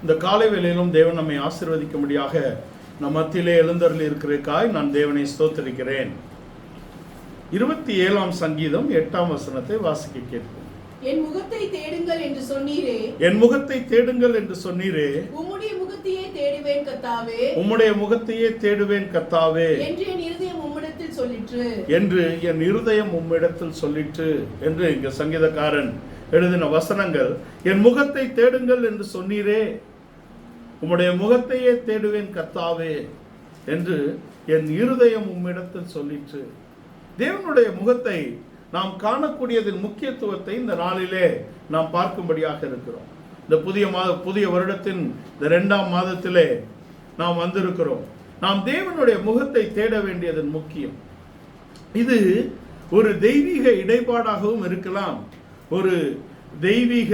இந்த காலை வேளையிலும் தேவன் நம்மை ஆசீர்வதிக்கும்படியாக நம் மத்தியிலே எழுந்தருளி இருக்கிறதுக்காய் நான் தேவனை ஸ்தோத்திரிக்கிறேன். 27ஆம் சங்கீதம் 8ஆம் வசனத்தை வாசிக்க கேட்போம். என் முகத்தை தேடுங்கள் என்று சொன்னீரே, என் முகத்தை தேடுங்கள் என்று சொன்னீரே, உம்முடைய முகத்தையே தேடுவேன் கர்த்தாவே, உம்முடைய முகத்தையே தேடுவேன் கர்த்தாவே என்று என் இருதயம் உம்மிடத்தில் சொல்லிற்று, என்று என் இருதயம் உம்மிடத்தில் சொல்லிற்று என்று இங்க சங்கீதக்காரன் எழுதின வசனங்கள். என் முகத்தை தேடுங்கள் என்று சொன்னீரே, உம்முடைய முகத்தையே தேடுவேன் கர்த்தாவே என்று என் இருதயம் உம்மிடத்தில் சொல்லிற்று. தேவனுடைய முகத்தை நாம் காணக்கூடியதின் முக்கியத்துவத்தை இந்த நாளிலே நாம் பார்க்கும்படியாக இருக்கிறோம். இந்த புதிய வருடத்தின் இந்த 2ஆம் மாதத்திலே நாம் வந்திருக்கிறோம். நாம் தேவனுடைய முகத்தை தேட வேண்டியதன் முக்கியம். இது ஒரு தெய்வீக இடைப்பாடாகவும் இருக்கலாம், ஒரு தெய்வீக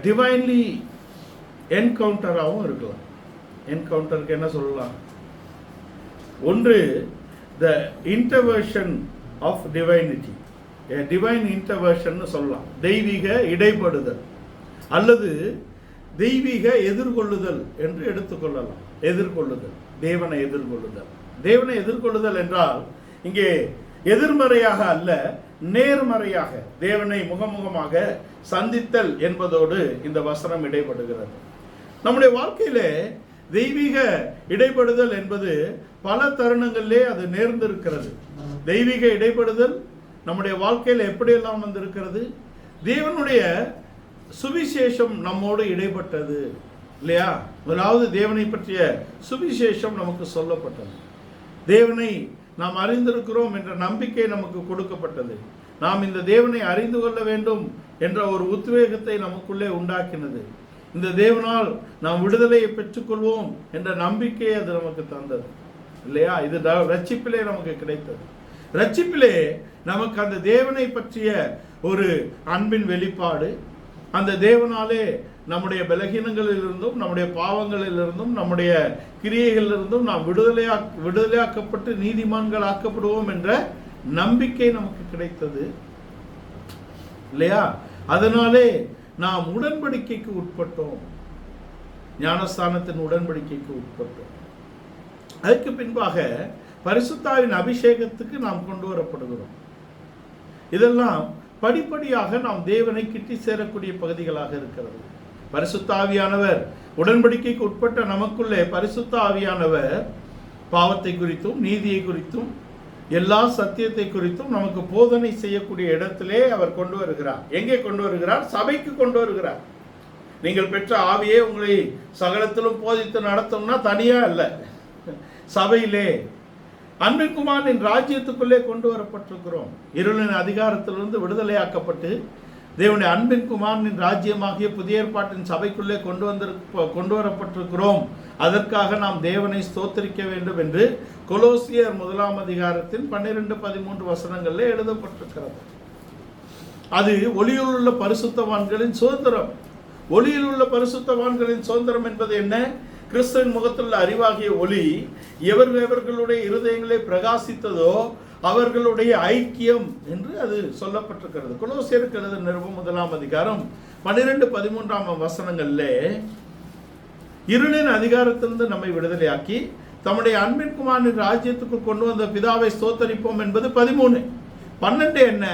டிவைன்லி என்கவுண்டராகவும் இருக்கலாம். என்கவுண்டருக்கு என்ன சொல்லலாம்? ஒன்று த இன்டர்வர்ஷன் ஆஃப் டிவைனிட்டி, டிவைன் இன்டர்வர்ஷன் சொல்லலாம், தெய்வீக இடைப்படுதல் அல்லது தெய்வீக எதிர்கொள்ளுதல் என்று எடுத்துக்கொள்ளலாம். எதிர்கொள்ளுதல், தேவனை எதிர்கொள்ளுதல். தேவனை எதிர்கொள்ளுதல் என்றால் இங்கே எதிர்மறையாக அல்ல, நேர்மறையாக தேவனை முகமுகமாக சந்தித்தல் என்பதோடு இந்த வசனம் இடைப்படுகிறது. நம்முடைய வாழ்க்கையிலே தெய்வீக இடைப்படுதல் என்பது பல தருணங்களிலே அது நேர்ந்திருக்கிறது. தெய்வீக இடைப்படுதல் நம்முடைய வாழ்க்கையில் எப்படியெல்லாம் வந்திருக்கிறது? தேவனுடைய சுவிசேஷம் நம்மோடு இடைப்பட்டது இல்லையா? முதலாவது தேவனை பற்றிய சுவிசேஷம் நமக்கு சொல்லப்பட்டது. தேவனை நாம் அறிந்திருக்கிறோம் என்ற நம்பிக்கை நமக்கு கொடுக்கப்பட்டது. நாம் இந்த தேவனை அறிந்து கொள்ள வேண்டும் என்ற ஒரு உத்வேகத்தை நமக்குள்ளே உண்டாக்கினது. இந்த தேவனால் நாம் விடுதலையை பெற்றுக்கொள்வோம் என்ற நம்பிக்கையை அது நமக்கு தந்தது இல்லையா? இது ரட்சிப்பிலே நமக்கு கிடைத்தது. ரட்சிப்பிலே நமக்கு அந்த தேவனை பற்றிய ஒரு அன்பின் வெளிப்பாடு, அந்த தேவனாலே நம்முடைய பலகீனங்களிலிருந்தும் நம்முடைய பாவங்களிலிருந்தும் நம்முடைய கிரியைகளிலிருந்தும் நாம் விடுதலையாக்கப்பட்டு நீதிமான்கள் ஆக்கப்படுவோம் என்ற நம்பிக்கை நமக்கு கிடைத்தது இல்லையா? அதனாலே நாம் உடன்படிக்கைக்கு உட்பட்டோம், ஞானஸ்தானத்தின் உடன்படிக்கைக்கு உட்பட்டோம். அதுக்கு பின்பாக பரிசுத்தாவின் அபிஷேகத்துக்கு நாம் கொண்டு வரப்படுகிறோம். இதெல்லாம் படிப்படியாக நாம் தேவனை கிட்டி சேரக்கூடிய பகுதிகளாக இருக்கிறது. பரிசுத்த ஆவியானவர், உடன்படிக்கைக்கு உட்பட்ட நமக்குள்ளே பரிசுத்த ஆவியானவர் பாவத்தை குறித்தும் நீதியை குறித்தும் எல்லா சத்தியத்தை குறித்தும் நமக்கு போதனை செய்யக்கூடிய இடத்திலே அவர் கொண்டு வருகிறார். எங்கே கொண்டு வருகிறார்? சபைக்கு கொண்டு வருகிறார். நீங்கள் பெற்ற ஆவியே உங்களை சகலத்திலும் போதித்து நடத்தும்னா தனியா இல்லை, சபையிலே அன்பின் குமாரனின் ராஜ்யத்துக்குள்ளே கொண்டு வரப்பட்டிருக்கிறோம். இருளின் அதிகாரத்திலிருந்து விடுதலையாக்கப்பட்டு தேவனுடைய அன்பின் குமாரனின் ராஜ்யமாகிய புதிய ஏற்பாட்டின் சபைக்குள்ளே கொண்டு வரப்பட்டிருக்கிறோம். அதற்காக நாம் தேவனை ஸ்தோத்திரிக்க வேண்டும் என்று கொலோசியர் 1ஆம் அதிகாரத்தின் 12-13 வசனங்களில் எழுதப்பட்டிருக்கிறது. அது ஒளியில் உள்ள பரிசுத்தவான்களின் சுதந்திரம். ஒளியில் உள்ள பரிசுத்தவான்களின் சுதந்திரம் என்பது என்ன? கிறிஸ்துவின் முகத்துள்ள அறிவாகிய ஒளி எவர்களுடைய இருதயங்களை பிரகாசித்ததோ அவர்களுடைய ஐக்கியம் என்று அது சொல்லப்பட்டிருக்கிறது. கொலோசியருக்கு எழுதின நிருபம் 1ஆம் அதிகாரம் 12-13 வசனங்களிலே இருளின் அதிகாரத்திலிருந்து நம்மை விடுதலையாக்கி தம்முடைய அன்பின் குமாரனின் ராஜ்யத்துக்குள் கொண்டு வந்த பிதாவை ஸ்தோத்தரிப்போம் என்பது 13. 12 என்ன?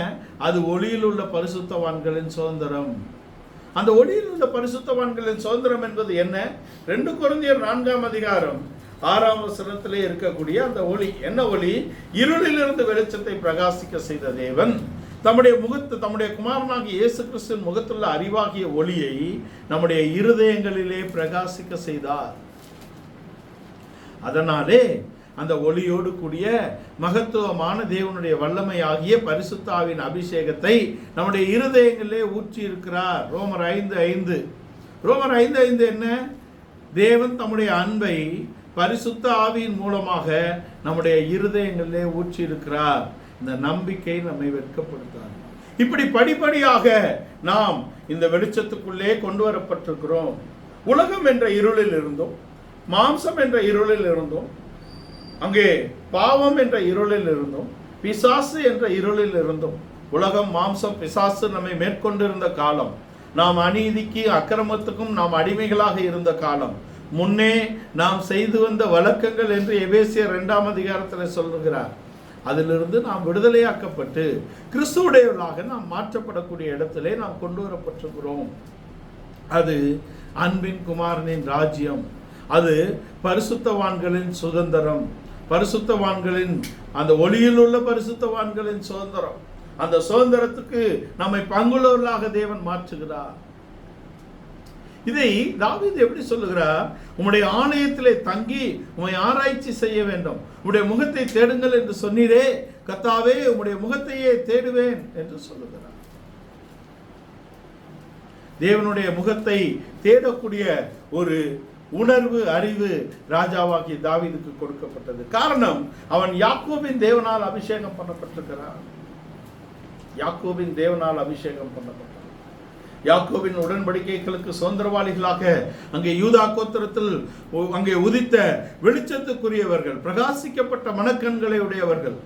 அது ஒளியில் உள்ள பரிசுத்தவான்களின் சுதந்திரம். அந்த ஒளியில் உள்ள பரிசுத்தவான்களின் சுதந்திரம் என்பது என்ன? 2 கொரிந்தியர் 4ஆம் அதிகாரம் 6ஆம் வசனத்திலே இருக்கக்கூடிய அந்த ஒளி என்ன ஒளி? இருளிலிருந்து வெளிச்சத்தை பிரகாசிக்க செய்த தேவன் தம்முடைய குமாரனாகிய இயேசு கிறிஸ்துவின் முகத்துள்ள அறிவாகிய ஒளியை நம்முடைய இருதயங்களிலே பிரகாசிக்க செய்தார். அதனாலே அந்த ஒளியோடு கூடிய மகத்துவமான தேவனுடைய வல்லமை ஆகிய பரிசுத்த ஆவியின் அபிஷேகத்தை நம்முடைய இருதயங்களிலே ஊற்றி இருக்கிறார். ரோமர் 5:5 என்ன? தேவன் தம்முடைய அன்பை பரிசுத்த ஆவியின் மூலமாக நம்முடைய இருதயங்களிலே ஊற்றி இருக்கிறார். இந்த நம்பிக்கை நம்மை வெட்கப்படுத்தாது. இப்படி படிப்படியாக நாம் இந்த வெளிச்சத்துக்குள்ளே கொண்டு வரப்பட்டிருக்கிறோம். உலகம் என்ற இருளில் இருந்தும் மாம்சம் என்ற இருளில் இருந்தும் அங்கே பாவம் என்ற இருளில் இருந்தும் பிசாசு என்ற இருளில் இருந்தும் உலகம் மாம்சம் பிசாசு நம்மை மேற்கொண்டிருந்த காலம் நாம் அநீதிக்கு அக்கிரமத்துக்கும் நாம் அடிமைகளாக இருந்த காலம், முன்னே நாம் செய்து வந்த வழக்கங்கள் என்று எபேசியர் 2ஆம் அதிகாரத்தில் சொல்லுகிறார். அதிலிருந்து நாம் விடுதலையாக்கப்பட்டு கிறிஸ்துவுடையவர்களாக நாம் மாற்றப்படக்கூடிய இடத்திலே நாம் கொண்டு வரப்பட்டிருக்கிறோம். அது அன்பின் குமாரனின் ராஜ்யம், அது பரிசுத்தவான்களின் சுதந்திரம், பரிசுத்தவான்களின் அந்த ஒளியில் உள்ள பரிசுத்தவான்களின் சுதந்திரம். அந்த சுதந்திரத்துக்கு நம்மை பங்குள்ளவர்களாக தேவன் மாற்றுகிறார். இதை தாவீது எப்படி சொல்லுகிறார்? உம்முடைய ஆலயத்திலே தங்கி உம்மை ஆராய்ச்சி செய்ய வேண்டும், உம்முடைய முகத்தை தேடுங்கள் என்று சொன்னீரே, கர்த்தாவே உம்முடைய முகத்தையே தேடுவேன் என்று சொல்லுகிறார். தேவனுடைய முகத்தை தேடக்கூடிய ஒரு உணர்வு, அறிவு ராஜாவாகிய தாவீதுக்கு கொடுக்கப்பட்டது. காரணம், அவன் யாக்கோபின் தேவனால் அபிஷேகம் பண்ணப்பட்டிருக்கிறான். யாக்கோபின் தேவனால் அபிஷேகம் பண்ணப்பட்டார். யாக்கோபின் உடன்படிக்கைகளுக்கு சுதந்திரவாளிகளாக அங்கே யூதா கோத்திரத்தில் அங்கே உதித்த வெளிச்சத்துக்குரியவர்கள், பிரகாசிக்கப்பட்ட மனக்கண்களை உடையவர்கள்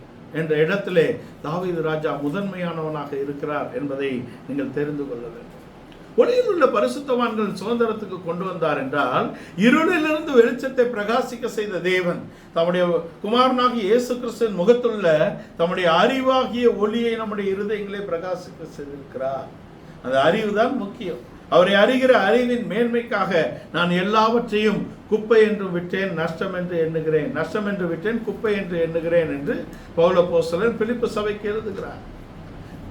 என்ற இடத்திலே தாவீது ராஜா முதன்மையானவனாக இருக்கிறார் என்பதை நீங்கள் தெரிந்து கொள்ள வேண்டும். ஒளியில் உள்ள பரிசுத்தவான்கள் சுதந்திரத்துக்கு கொண்டு வந்தார் என்றால், இருளிலிருந்து வெளிச்சத்தை பிரகாசிக்க செய்த தேவன் தம்முடைய குமாரனாகிய இயேசு கிறிஸ்துவின் முகத்துள்ள தம்முடைய அறிவாகிய ஒளியை நம்முடைய இருதயங்களே பிரகாசிக்க செய்திருக்கிறார். அந்த அறிவு தான் முக்கியம். அவரை அறிகிற அறிவின் மேன்மைக்காக நான் எல்லாவற்றையும் குப்பை என்று விட்டேன், நஷ்டம் என்று எண்ணுகிறேன், நஷ்டம் என்று விட்டேன், குப்பை என்று எண்ணுகிறேன் என்று பவுல் அப்போஸ்தலன் பிலிப்பு சபைக்கு எழுதுகிறார்.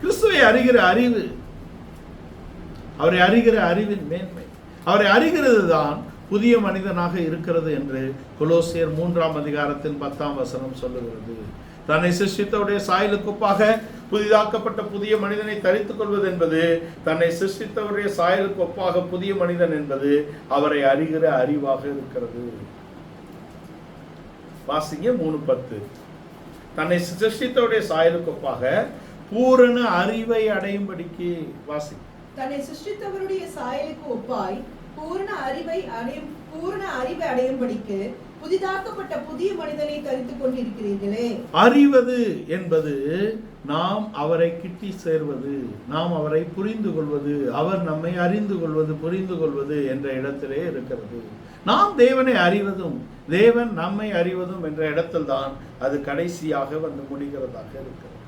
கிறிஸ்துவை அறிகிற அறிவு, அவரை அறிகிற அறிவின் மேன்மை, அவரை அறிகிறது தான் புதிய மனிதனாக இருக்கிறது என்று கொலோசியர் 3ஆம் அதிகாரத்தின் 10ஆம் வசனம் சொல்லுகிறது. தன்னை சிருஷ்டித்தவருடைய சாயலுக்கு ஒப்பாக புதிதாக்கப்பட்ட புதிய மனிதனை தரித்துக் கொள்வது என்பது, தன்னை சிருஷ்டித்தவருடைய சாயலுக்கு ஒப்பாக புதிய மனிதன் என்பது அவரை அறிகிற அறிவாக இருக்கிறது. வாசிங்க 3:10. தன்னை சிருஷ்டித்தவருடைய சாயலுக்கு ஒப்பாக பூரண அறிவை அடையும்படிக்கு. வாசி. தன்னை சிருஷ்டித்தவருடைய சாயலுக்கு ஒப்பாய் பூரண அறிவை அடையும்படிக்கு புதிதாக்கப்பட்ட புதிய மனிதனை தரித்துக் கொண்டிருக்கிறீர்களே. அறிவது என்பது நாம் அவரை கிட்டி சேர்வது, நாம் அவரை புரிந்து கொள்வது, அவர் நம்மை அறிந்து கொள்வது, புரிந்து கொள்வது என்ற இடத்திலே இருக்கிறது. நாம் தேவனை அறிவதும் தேவன் நம்மை அறிவதும் என்ற இடத்தில் தான் அது கடைசியாக வந்து முடிகிறதாக இருக்கிறது.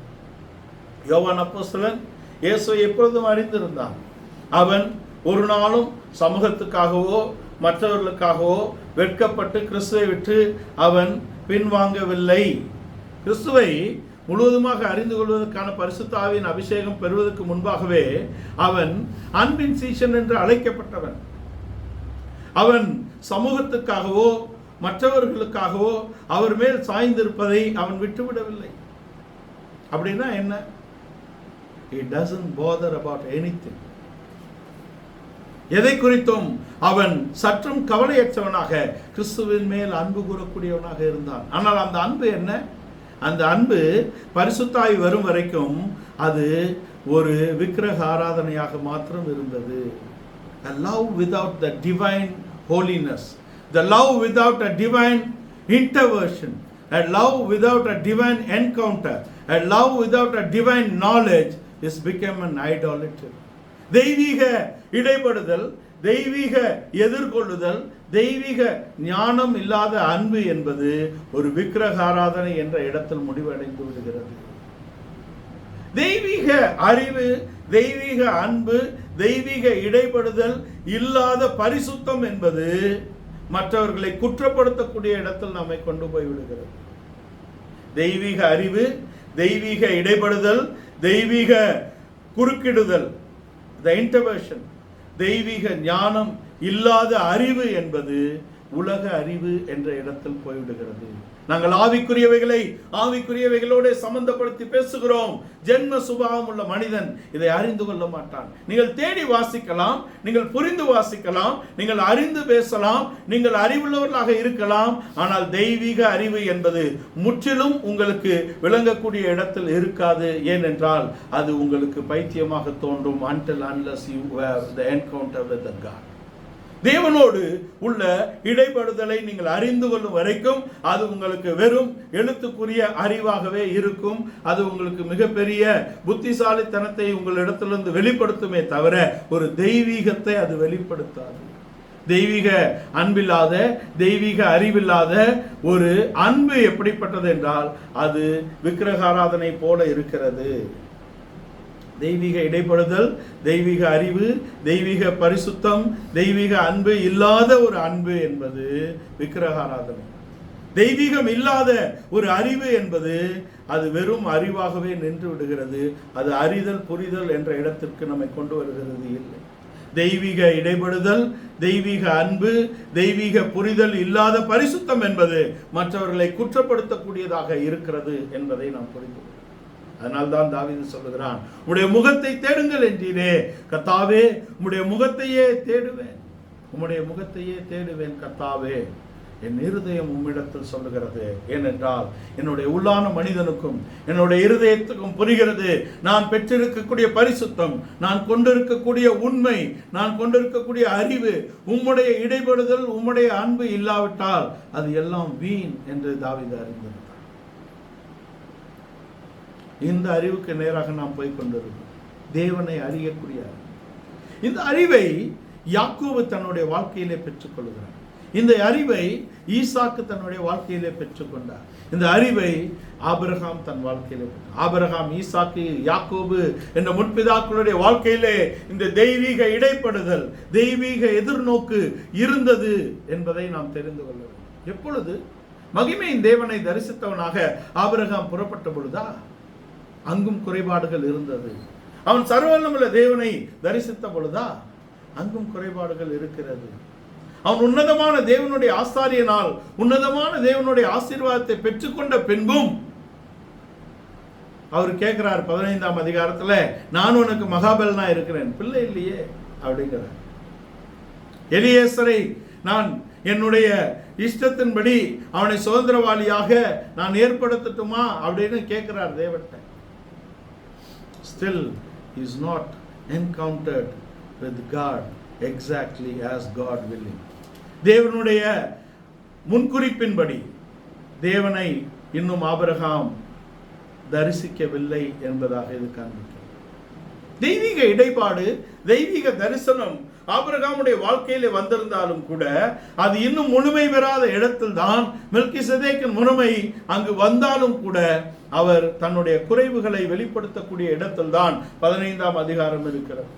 யோவான் அப்போஸ்தலன் இயேசுவை எப்பொழுதும் அறிந்திருந்தான். அவன் ஒரு நாளும் சமூகத்துக்காகவோ மற்றவர்களுக்காகவோ வெட்கப்பட்டு கிறிஸ்துவை விட்டு அவன் பின்வாங்கவில்லை. கிறிஸ்துவை முழுவதுமாக அறிந்து கொள்வதற்கான பரிசுத்த ஆவியின் அபிஷேகம் பெறுவதற்கு முன்பாகவே அவன் அன்பின் சீஷன் என்று அழைக்கப்பட்டவன். அவன் சமூகத்துக்காகவோ மற்றவர்களுக்காகவோ அவர் மேல் சாய்ந்திருப்பதை அவன் விட்டுவிடவில்லை. அப்படின்னா என்ன? He doesn't bother about anything. எதை குறித்தும் அவன் சற்றும் கவலையற்றவனாக கிறிஸ்துவின் மேல் அன்பு கூறக்கூடியவனாக இருந்தான். ஆனால் அந்த அன்பு என்ன? அந்த அன்பு பரிசுத்தாய் வரும் வரைக்கும் அது ஒரு விக்கிரக ஆராதனையாக மாத்திரம் இருந்தது. A love without the divine holiness, the love without a divine intervention, a love without a divine encounter, a love without a divine knowledge is become an idolatry. தெய்வீக இடைப்படுதல், தெய்வீக எதிர்கொள்ளுதல், தெய்வீக ஞானம் இல்லாத அன்பு என்பது ஒரு விக்கிரக ஆராதனை என்ற இடத்தில் முடிவடைந்து விடுகிறது. தெய்வீக அறிவு, தெய்வீக அன்பு, தெய்வீக இடைப்படுதல் இல்லாத பரிசுத்தம் என்பது மற்றவர்களை குற்றப்படுத்தக்கூடிய இடத்தில் நம்மை கொண்டு போய் விடுகிறது. தெய்வீக அறிவு, தெய்வீக இடைப்படுதல், தெய்வீக குறுக்கிடுதல், the intervention, தெய்வீக ஞானம் இல்லாத அறிவு என்பது உலக அறிவு என்ற இடத்தில் போய்விடுகிறது. நாங்கள் ஆவிக்குரியவைகளோடு சம்பந்தப்படுத்தி பேசுகிறோம். ஜென்ம சுபாவம் உள்ள மனிதன் இதை அறிந்து கொள்ள மாட்டான். நீங்கள் தேடி வாசிக்கலாம், நீங்கள் புரிந்து வாசிக்கலாம், நீங்கள் அறிந்து பேசலாம், நீங்கள் அறிவுள்ளவர்களாக இருக்கலாம். ஆனால் தெய்வீக அறிவு என்பது முற்றிலும் உங்களுக்கு விளங்கக்கூடிய இடத்தில் இருக்காது. ஏனென்றால் அது உங்களுக்கு பைத்தியமாக தோன்றும். until unless you have the encounter with the God. தேவனோடு உள்ள இடைப்படுதலை நீங்கள் அறிந்து கொள்ளும் வரைக்கும் அது உங்களுக்கு வெறும் எழுத்துக்குரிய அறிவாகவே இருக்கும். அது உங்களுக்கு மிகப்பெரிய புத்திசாலித்தனத்தை உங்களிடத்திலிருந்து வெளிப்படுத்துமே தவிர ஒரு தெய்வீகத்தை அது வெளிப்படுத்தாது. தெய்வீக அன்பில்லாத, தெய்வீக அறிவில்லாத ஒரு அன்பு எப்படிப்பட்டது என்றால் அது விக்கிரகாராதனை போல இருக்கிறது. தெய்வீக இடைப்படுதல், தெய்வீக அறிவு, தெய்வீக பரிசுத்தம், தெய்வீக அன்பு இல்லாத ஒரு அன்பு என்பது விக்கிரகாராதனை. தெய்வீகம் இல்லாத ஒரு அறிவு என்பது அது வெறும் அறிவாகவே நின்று விடுகிறது. அது அறிதல் புரிதல் என்ற இடத்திற்கு நம்மை கொண்டு வருகிறது இல்லை. தெய்வீக இடைப்படுதல், தெய்வீக அன்பு, தெய்வீக புரிதல் இல்லாத பரிசுத்தம் என்பது மற்றவர்களை குற்றப்படுத்தக்கூடியதாக இருக்கிறது என்பதை நாம் புரிந்து கொள்கிறோம். அதனால்தான் தாவீது சொல்லுகிறான், உம்முடைய முகத்தை தேடுங்கள் என்றீரே கர்த்தாவே, உம்முடைய முகத்தையே தேடுவேன், உம்முடைய முகத்தையே தேடுவேன் கர்த்தாவே. என் இருதயம் உம்மிடத்தில் சொல்லுகிறது. ஏனென்றால் என்னுடைய உள்ளான மனிதனுக்கும் என்னுடைய இருதயத்துக்கும் புரிகிறது, நான் பெற்றிருக்கக்கூடிய பரிசுத்தம், நான் கொண்டிருக்கக்கூடிய உண்மை, நான் கொண்டிருக்கக்கூடிய அறிவு, உம்முடைய இடைப்படுதல், உம்முடைய அன்பு இல்லாவிட்டால் அது எல்லாம் வீண் என்று தாவீது அறிந்திருந்தார். இந்த அறிவுக்கு நேராக நாம் போய் கொண்டிருக்கிறோம். தேவனை அறியக்கூடிய இந்த அறிவை யாக்கோபு தன்னுடைய வாழ்க்கையிலே பெற்றுக்கொள்கிறார். இந்த அறிவை ஈசாக்கு தன்னுடைய வாழ்க்கையிலே பெற்றுக்கொண்டார். இந்த அறிவை ஆபிரகாம் தன் வாழ்க்கையிலே பெற்றார். ஆபிரகாம், ஈசாக்கு, யாக்கோபு என்ற முற்பிதாக்களுடைய வாழ்க்கையிலே இந்த தெய்வீக இடைப்படுதல், தெய்வீக எதிர்நோக்கு இருந்தது என்பதை நாம் தெரிந்து கொள்ள வேண்டும். எப்பொழுது மகிமையின் தேவனை தரிசித்தவனாக ஆபிரகாம் புறப்பட்ட பொழுதா அங்கும் குறைபாடுகள் இருந்தது. அவன் சர்வவல்லமையுள்ள தேவனை தரிசித்த பொழுதா அங்கும் குறைபாடுகள் இருக்கிறது. அவன் உன்னதமான தேவனுடைய ஆசாரியனால் உன்னதமான தேவனுடைய ஆசீர்வாதத்தை பெற்றுக்கொண்ட பின்பும் அவர் கேட்கிறார் 15ஆம் அதிகாரத்துல, நான் உனக்கு மகாபலனா இருக்கிறேன், பிள்ளை இல்லையே அப்படிங்கிறார். எலியேசரை நான் என்னுடைய இஷ்டத்தின்படி அவனை சுதந்திரவாளியாக நான் ஏற்படுத்தட்டுமா அப்படின்னு கேட்கிறார் தேவன்கிட்ட. Still he is not encountered with God exactly as God willing. தேவனுடைய முன்குறிப்பின்படி தேவனை இன்னும் ஆபிரகாம் தரிசிக்கவில்லை என்பதாக இது காண்பிக்கிறது. தெய்வீக இடைப்பாடு, தெய்வீக தரிசனம் ஆபிரகாமுடைய வாழ்க்கையிலே வந்திருந்தாலும் கூட அது இன்னும் முழுமை பெறாத இடத்தில் தான் மெல்கிசேதேக்கின் முழுமை அங்கு வந்தாலும் கூட அவர் தன்னுடைய குறைவுகளை வெளிப்படுத்தக்கூடிய இடத்தில் தான் 15ஆம் அதிகாரம் இருக்கிறது.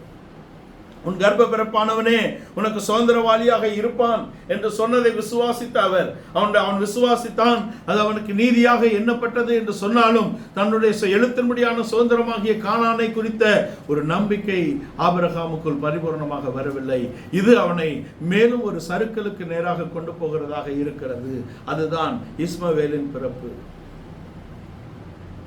உன் கர்ப்ப பிறப்பானவனே உனக்கு சுதந்திரவாளியாக இருப்பான் என்று சொன்னதை விசுவாசித்த அவன் விசுவாசித்தான். அது அவனுக்கு நீதியாக எண்ணப்பட்டது என்று சொன்னாலும் தன்னுடைய எழுத்தின்படியான சுதந்திரமாகிய கானானை குறித்த ஒரு நம்பிக்கை ஆபிரகாமுக்குள் பரிபூர்ணமாக வரவில்லை. இது அவனை மேலும் ஒரு சறுக்கலுக்கு நேராக கொண்டு போகிறதாக இருக்கிறது. அதுதான் இஸ்மவேலின் பிறப்பு.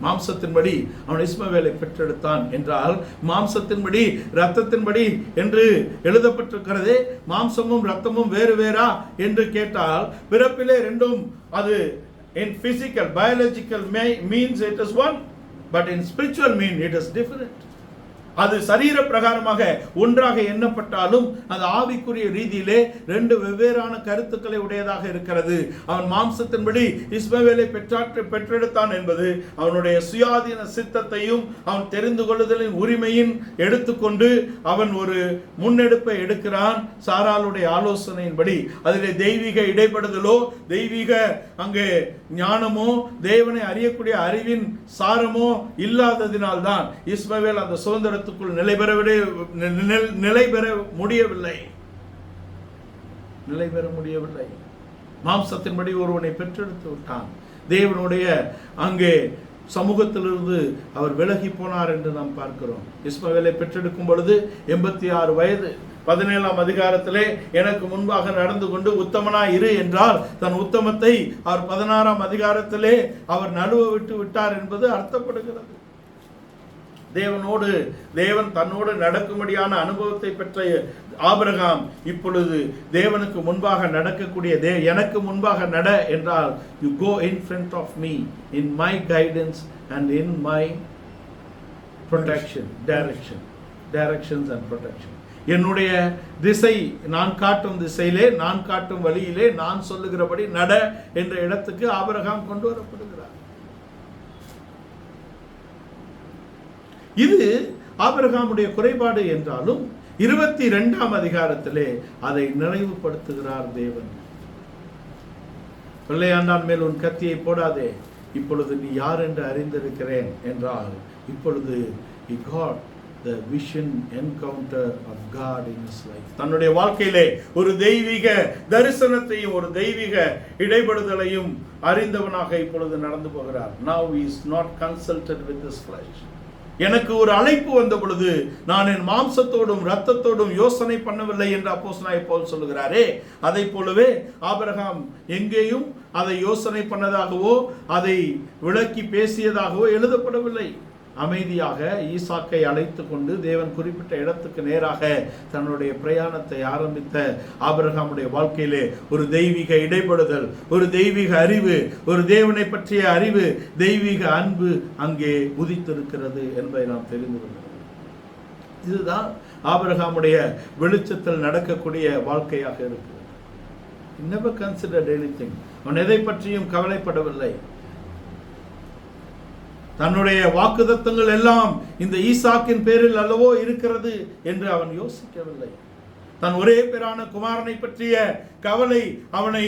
மாம்சத்தின்படி அவன் இஸ்மவேலை பெற்றெடுத்தான் என்றால் மாம்சத்தின்படி இரத்தத்தின்படி என்று எழுதப்பட்டிருக்கிறதே, மாம்சமும் இரத்தமும் வேறு வேறா என்று கேட்டால் பிறப்பிலே ரெண்டும் அது in physical biological means it is one, but in spiritual mean it is different. அது சரீர பிரகாரமாக ஒன்றாக எண்ணப்பட்டாலும் அது ஆவிக்குரிய ரீதியிலே ரெண்டு வெவ்வேறான கருத்துக்களை உடையதாக இருக்கிறது. அவன் மாம்சத்தின்படி இஸ்மவேலை பெற்றெடுத்தான் என்பது அவனுடைய சுயாதீன சித்தத்தையும் அவன் தெரிந்து கொள்ளுதலின் உரிமையின் எடுத்துக்கொண்டு அவன் ஒரு முன்னெடுப்பை எடுக்கிறான். சாராளுடைய ஆலோசனையின்படி அதிலே தெய்வீக இடைப்படுதலோ தெய்வீக அங்கே ஞானமோ தேவனை அறியக்கூடிய அறிவின் சாரமோ இல்லாததினால்தான் இஸ்மவேல் அந்த சுதந்திரத்துக்குள் நிலை பெற முடியவில்லை. மாம்சத்தின்படி ஒருவனை பெற்றெடுத்து விட்டான். தேவனுடைய அங்கே சமூகத்திலிருந்து அவர் விலகி போனார் என்று நாம் பார்க்கிறோம். இஸ்மவேலை பெற்றெடுக்கும் பொழுது 86 வயது. 17ஆம் அதிகாரத்திலே எனக்கு முன்பாக நடந்து கொண்டு உத்தமனாய் இரு என்றால் தன் உத்தமத்தை அவர் 16ஆம் அதிகாரத்திலே அவர் நழுவ விட்டு விட்டார் என்பது அர்த்தப்படுகிறது. தேவன் தன்னோடு நடக்கும்படியான அனுபவத்தை பெற்ற ஆபிரகாம் இப்பொழுது தேவனுக்கு முன்பாக நடக்கக்கூடிய எனக்கு முன்பாக நட என்றால் you go in front of me in my guidance and in my protection, directions and protection. என்னுடைய திசை, நான் காட்டும் திசையிலே, நான் காட்டும் வழியிலே, நான் சொல்லுகிறபடி நட என்ற இடத்துக்கு ஆபிரகாம் கொண்டு வரப்படுகிறார். இது ஆபிரகாமுடைய குறைபாடு என்றாலும் 22ஆம் அதிகாரத்திலே அதை நிறைவுபடுத்துகிறார் தேவன். பிள்ளையாண்டான் மேல் உன் கத்தியை போடாதே, இப்பொழுது நீ யார் என்று அறிந்திருக்கிறேன் என்றால், இப்பொழுது he got the vision encounter of God in his life. தன்னுடைய வாழ்க்கையிலே ஒரு தெய்வீக தரிசனத்தையும் ஒரு தெய்வீக இடைபடுதலையும் அறிந்தவனாக இப்பொழுது நடந்து போகிறார். Now he is not consulted with his flesh. எனக்கு ஒரு அழைப்பு வந்த பொழுது நான் என் மாம்சத்தோடும் இரத்தத்தோடும் யோசனை பண்ணவில்லை என்று அப்போஸ்தலனாகிய பவுல் சொல்லுகிறாரே, அதை போலவே ஆபிரகாம் எங்கேயும் அதை யோசனை பண்ணதாகவோ அதை விளக்கி பேசியதாகவோ எழுதப்படவில்லை. அமைதியாக ஈசாக்கை அழைத்து கொண்டு தேவன் குறிப்பிட்ட இடத்துக்கு நேராக தன்னுடைய பிரயாணத்தை ஆரம்பித்த ஆபிரகாமுடைய வாழ்க்கையிலே ஒரு தெய்வீக இடைபடுதல், ஒரு தெய்வீக அறிவு, ஒரு தேவனை பற்றிய அறிவு, தெய்வீக அன்பு அங்கே உதித்திருக்கிறது என்பதை நாம் தெரிந்து கொள்கிறோம். இதுதான் ஆபிரகாமுடைய வெளிச்சத்தில் நடக்கக்கூடிய வாழ்க்கையாக இருக்கிறது. never considered anything. அவன் எதை பற்றியும் கவலைப்படவில்லை. தன்னுடைய வாக்குத்தத்தங்கள் எல்லாம் இந்த ஈசாக்கின் பேரில் அல்லவோ இருக்கிறது என்று அவன் யோசிக்கவில்லை. தன் ஒரே பேரான குமாரனை பற்றிய கவலை அவனை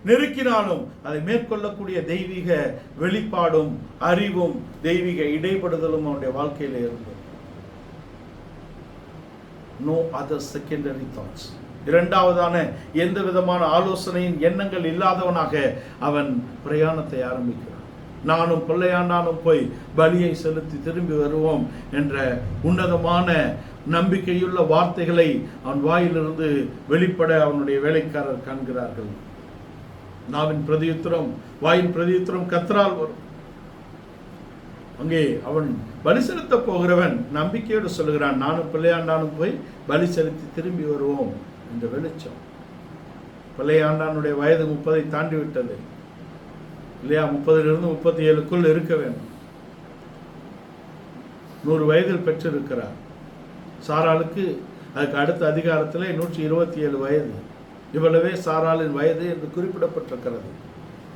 நெருக்கினாலும் அதை மேற்கொள்ளக்கூடிய தெய்வீக வெளிப்பாடும் அறிவும் தெய்வீக இடைப்படுதலும் அவனுடைய வாழ்க்கையில் இருந்தது. No other secondary thoughts. இரண்டாவதான எந்த விதமான ஆலோசனையின் எண்ணங்கள் இல்லாதவனாக அவன் பிரயாணத்தை ஆரம்பிக்கிறான். நானும் பிள்ளையாண்டானும் போய் பலியை செலுத்தி திரும்பி வருவோம் என்ற உன்னதமான நம்பிக்கையுள்ள வார்த்தைகளை அவன் வாயிலிருந்து வெளிப்பட அவனுடைய வேலைக்காரர் காண்கிறார்கள். நாவின் பிரதியுத்தரம், வாயின் பிரதியுத்தரம் கர்த்தரால் வரும். அங்கே அவன் பலி செலுத்த போகிறவன் நம்பிக்கையோடு சொல்லுகிறான், நானும் பிள்ளையாண்டானும் போய் பலி செலுத்தி திரும்பி வருவோம் என்ற வெளிச்சம். பிள்ளையாண்டானுடைய வயது 30 தாண்டி விட்டது இல்லையா? 30லிருந்து 37க்குள் இருக்க வேண்டும். 100 வயதில் பெற்றிருக்கிறார். சாராளுக்கு அதுக்கு அடுத்த அதிகாரத்தில் 127 வயது. இவ்வளவே சாராளின் வயது என்று குறிப்பிடப்பட்டிருக்கிறது.